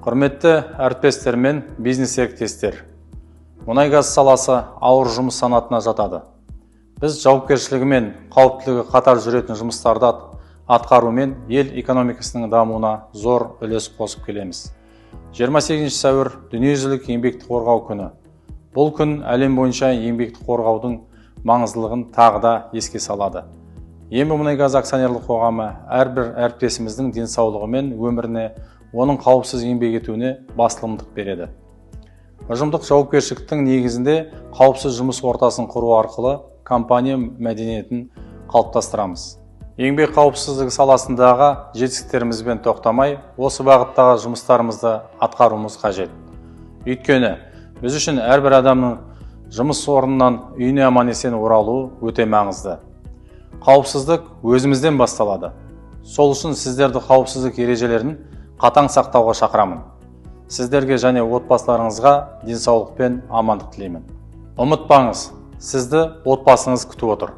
Құрметті әріптестер мен бизнес серіктестер, мұнай-газ саласы ауыр жұмыс санатына жатады. Біз жауапкершілігі мен қауіптілігі қатар жүретін жұмыстарды атқарумен ел экономикасының дамуына зор үлес қосып келеміз. 28 сәуір дүниежүзілік еңбекті қорғау күні. Бұл күн әлем бойынша еңбекті қорғаудың маңыздылығын тағы да еске салады. Ембі-Мұнай-газ акционерлік қоғамы әрбір әріптесіміздің денсаулығы мен өміріне, оның қауіпсіз еңбек етуіне басымдық береді. Ұжымдық жауапкершіліктің негізінде қауіпсіз жұмыс ортасын құру арқылы компания мәдениетін қалыптастырамыз. Еңбек қауіпсіздігі саласындағы жетістіктерімізбен тоқтамай, осы бағыттағы жұмыстарымызды атқаруымыз қажет. Өйткені біз үшін әрбір адамның жұмыс орнынан үйіне аман-есен оралуы өте маңызды. Қауіпсіздік өзімізден басталады. Сол үшін сіздерді қауіпсіздік ережелерін қатаң сақтауға шақырамын. Сіздерге және отбасыларыңызға денсаулық пен амандық тілеймін. Ұмытпаңыз, сізді отбасыңыз күтіп отыр.